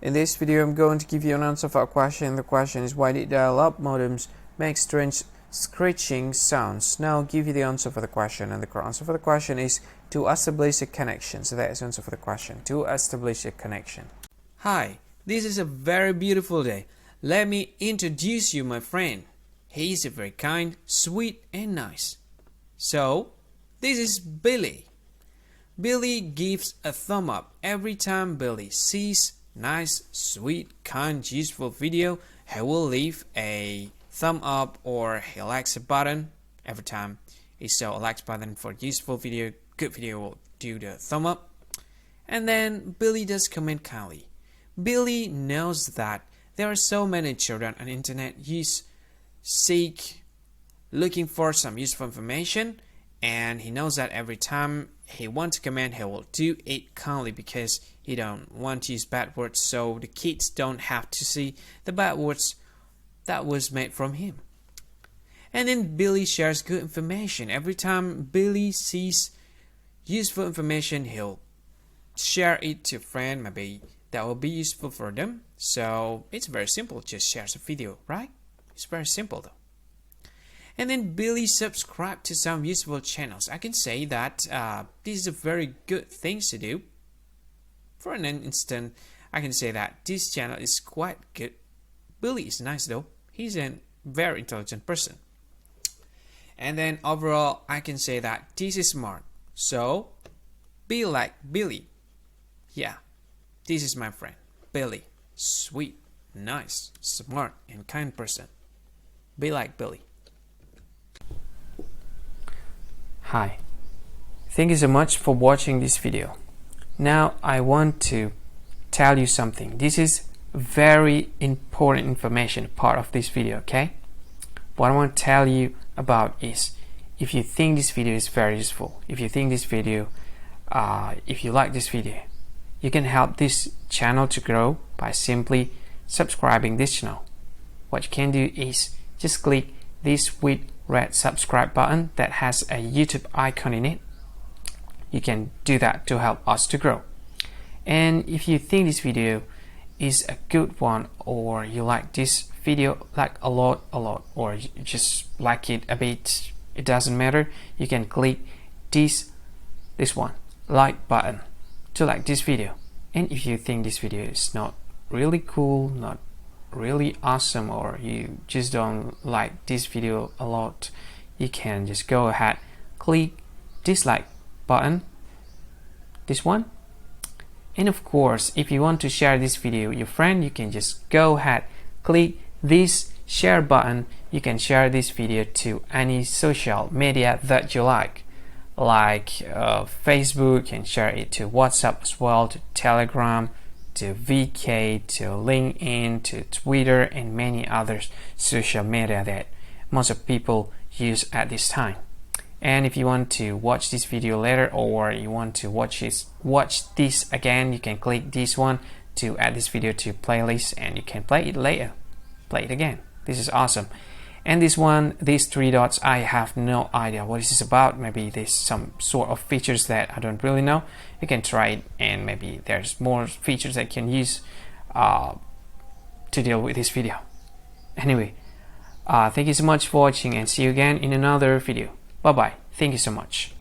In this video, I'm going to give you an answer for a question. The question is, why did dial-up modems make strange screeching sounds? Now I'll give you the answer for the question, and the answer for the question is to establish a connection. So that is the answer for the question, to establish a connection. Hi, this is a very beautiful day. Let me introduce you my friend. He is very kind, sweet and nice. So, this is Billy. Billy gives a thumb up every time Billy sees nice, sweet, kind, useful video. He will leave a thumb up or he likes a button. Every time he saw a likes button for useful video, good video, will do the thumb up. And then Billy does comment kindly. Billy knows that there are so many children on the internet seek looking for some useful information, and he knows that every time he wants to comment, he will do it kindly because he don't want to use bad words, so the kids don't have to see the bad words that was made from him. And then Billy shares good information. Every time Billy sees useful information, he'll share it to a friend, maybe that will be useful for them. So it's very simple, just share the video, right? It's very simple though. And then Billy subscribed to some useful channels. I can say that this is a very good thing to do. For an instant, I can say that this channel is quite good. Billy is nice though. He's a very intelligent person. And then overall, I can say that this is smart. So, be like Billy. Yeah, this is my friend, Billy. Sweet, nice, smart, and kind person. Be like Billy. Hi, thank you so much for watching this video. Now I want to tell you something. This is very important information, part of this video, okay? What I want to tell you about is, if you think this video is very useful, if you think this video, if you like this video, you can help this channel to grow by simply subscribing this channel. What you can do is just click this with red subscribe button that has a YouTube icon in it. You can do that to help us to grow. And if you think this video is a good one, or you like this video like a lot, or you just like it a bit, it doesn't matter, you can click this one, like button, to like this video. And if you think this video is not really cool, not really awesome, or you just don't like this video a lot, you can just go ahead, click dislike button, this one. And of course, if you want to share this video with your friend, you can just go ahead, click this share button. You can share this video to any social media that you like Facebook, and share it to WhatsApp as well, to Telegram, to VK, to LinkedIn, to Twitter, and many other social media that most of people use at this time. And if you want to watch this video later, or you want to watch this again, you can click this one to add this video to playlist, and you can play it later, play it again. This is awesome. And this one, these three dots, I have no idea what this is about. Maybe there's some sort of features that I don't really know. You can try it, and maybe there's more features that you can use to deal with this video. Anyway, thank you so much for watching, and see you again in another video. Bye bye. Thank you so much.